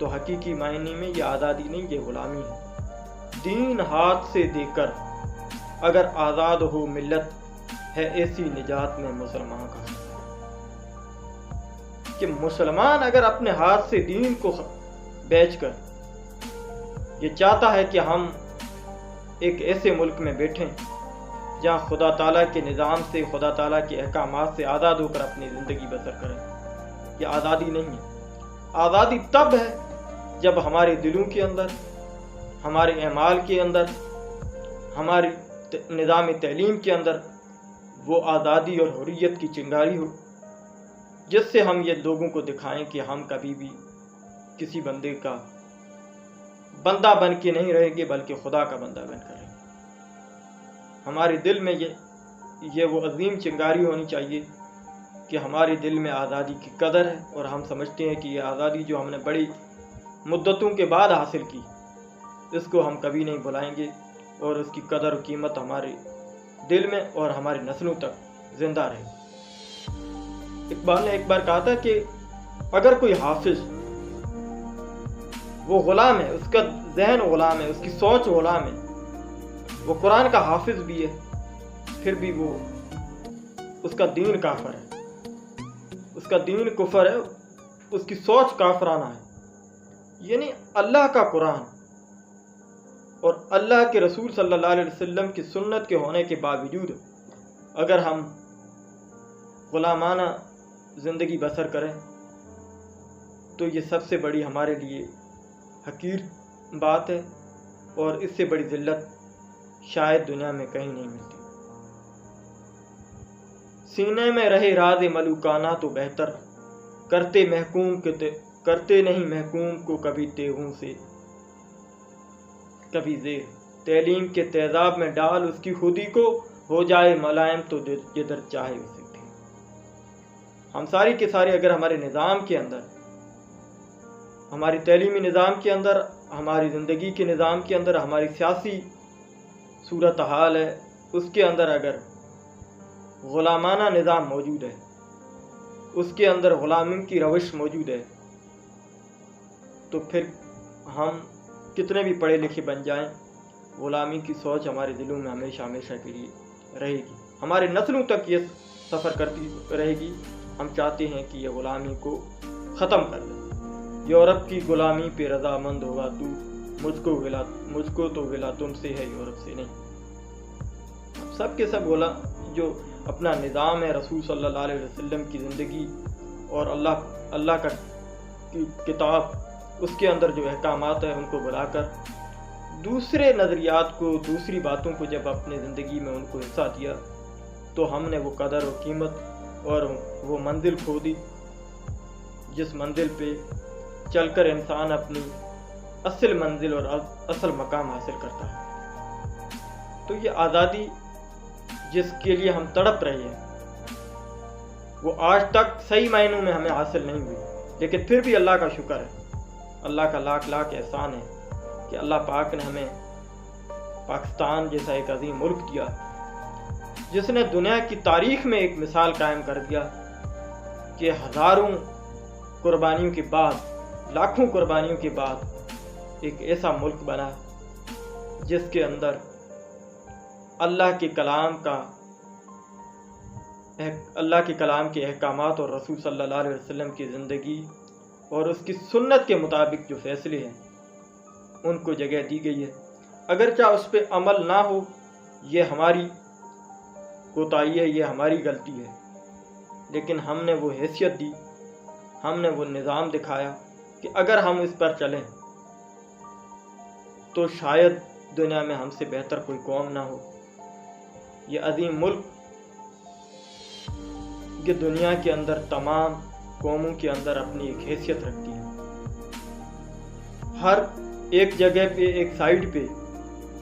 تو حقیقی معنی میں یہ آزادی نہیں، یہ غلامی ہے۔ دین ہاتھ سے دے کر اگر آزاد ہو ملت، ہے ایسی نجات میں مسلمان کا۔ کہ مسلمان اگر اپنے ہاتھ سے دین کو بیچ کر یہ چاہتا ہے کہ ہم ایک ایسے ملک میں بیٹھیں جہاں خدا تعالیٰ کے نظام سے، خدا تعالیٰ کے احکامات سے آزاد ہو کر اپنی زندگی بسر کریں، یہ آزادی نہیں ہے۔ آزادی تب ہے جب ہمارے دلوں کے اندر، ہمارے اعمال کے اندر، ہماری نظام تعلیم کے اندر وہ آزادی اور حریت کی چنگاری ہو، جس سے ہم یہ لوگوں کو دکھائیں کہ ہم کبھی بھی کسی بندے کا بندہ بن کے نہیں رہیں گے، بلکہ خدا کا بندہ بن کر رہیں گے۔ ہمارے دل میں یہ وہ عظیم چنگاری ہونی چاہیے کہ ہمارے دل میں آزادی کی قدر ہے، اور ہم سمجھتے ہیں کہ یہ آزادی جو ہم نے بڑی مدتوں کے بعد حاصل کی، اس کو ہم کبھی نہیں بھلائیں گے، اور اس کی قدر و قیمت ہمارے دل میں اور ہماری نسلوں تک زندہ رہے۔ اقبال نے ایک بار کہا تھا کہ اگر کوئی حافظ، وہ غلام ہے، اس کا ذہن غلام ہے، اس کی سوچ غلام ہے، وہ قرآن کا حافظ بھی ہے، پھر بھی وہ اس کا دین کافر ہے، اس کا دین کفر ہے، اس کی سوچ کافرانہ ہے۔ یعنی اللہ کا قرآن اور اللہ کے رسول صلی اللہ علیہ وسلم کی سنت کے ہونے کے باوجود اگر ہم غلامانہ زندگی بسر کریں تو یہ سب سے بڑی ہمارے لیے حقیر بات ہے، اور اس سے بڑی ذلت شاید دنیا میں کہیں نہیں ملتی۔ سینے میں رہے راز ملوکانہ تو بہتر، کرتے نہیں محکوم کو کبھی تیغوں سے کبھی زیر، تعلیم کے تیزاب میں ڈال اس کی خودی کو، ہو جائے ملائم تو جدھر چاہے اسے ٹھیک۔ ہم ساری کے سارے اگر ہمارے نظام کے اندر، ہماری تعلیمی نظام کے اندر، ہماری زندگی کے نظام کے اندر، ہماری سیاسی صورتحال ہے، اس کے اندر اگر غلامانہ نظام موجود ہے، اس کے اندر غلامی کی روش موجود ہے، تو پھر ہم کتنے بھی پڑھے لکھے بن جائیں، غلامی کی سوچ ہمارے دلوں میں ہمیشہ ہمیشہ کے لیے رہے گی، ہمارے نسلوں تک یہ سفر کرتی رہے گی۔ ہم چاہتے ہیں کہ یہ غلامی کو ختم کر دیں۔ یورپ کی غلامی پہ رضامند ہوگا تو، مجھ کو تو گلا تم سے ہے، یورپ سے نہیں۔ سب کے سب جو اپنا نظام ہے، رسول صلی اللہ علیہ وسلم کی زندگی اور اللہ کا کتاب، اس کے اندر جو احکامات ہیں ان کو بلا کر دوسرے نظریات کو، دوسری باتوں کو جب اپنے زندگی میں ان کو حصہ دیا، تو ہم نے وہ قدر و قیمت اور وہ منزل کھو دی، جس منزل پہ چل کر انسان اپنی اصل منزل اور اصل مقام حاصل کرتا ہے۔ تو یہ آزادی جس کے لیے ہم تڑپ رہے ہیں، وہ آج تک صحیح معنوں میں ہمیں حاصل نہیں ہوئی، لیکن پھر بھی اللہ کا شکر ہے، اللہ کا لاکھ لاکھ احسان ہے کہ اللہ پاک نے ہمیں پاکستان جیسا ایک عظیم ملک دیا، جس نے دنیا کی تاریخ میں ایک مثال قائم کر دیا کہ ہزاروں قربانیوں کے بعد، لاکھوں قربانیوں کے بعد ایک ایسا ملک بنا جس کے اندر اللہ کے کلام کے احکامات اور رسول صلی اللہ علیہ وسلم کی زندگی اور اس کی سنت کے مطابق جو فیصلے ہیں ان کو جگہ دی گئی ہے۔ اگرچہ اس پہ عمل نہ ہو، یہ ہماری کوتاہی ہے، یہ ہماری غلطی ہے، لیکن ہم نے وہ حیثیت دی، ہم نے وہ نظام دکھایا کہ اگر ہم اس پر چلیں تو شاید دنیا میں ہم سے بہتر کوئی قوم نہ ہو۔ یہ عظیم ملک یہ دنیا کے اندر تمام قوموں کے اندر اپنی ایک حیثیت رکھتی ہے۔ ہر ایک جگہ پہ، ایک سائڈ پہ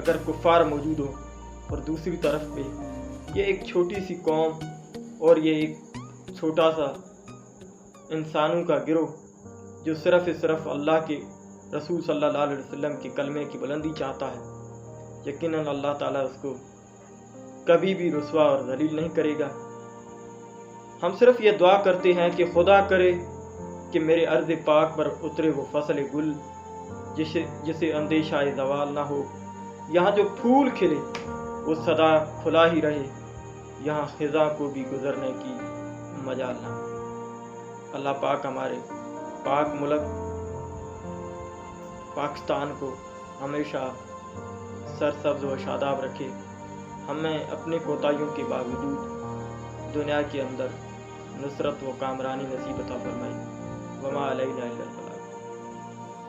اگر کفار موجود ہو اور دوسری طرف پہ یہ ایک چھوٹی سی قوم اور یہ ایک چھوٹا سا انسانوں کا گروہ جو صرف اللہ کے رسول صلی اللہ علیہ وسلم کے کلمے کی بلندی چاہتا ہے، یقیناً اللہ تعالیٰ اس کو کبھی بھی رسوا اور ذلیل نہیں کرے گا۔ ہم صرف یہ دعا کرتے ہیں کہ خدا کرے کہ میرے ارض پاک پر اترے وہ فصل گل جسے اندیشہ زوال نہ ہو، یہاں جو پھول کھلے وہ سدا کھلا ہی رہے، یہاں خزاں کو بھی گزرنے کی مجال نہ ہو۔ اللہ پاک ہمارے پاک ملک پاکستان کو ہمیشہ سرسبز و شاداب رکھے، ہمیں اپنی کوتاہیوں کے باوجود دنیا کے اندر نصرت و کامرانی نصیب عطا فرمائے۔ وما علینا الا البلاغ۔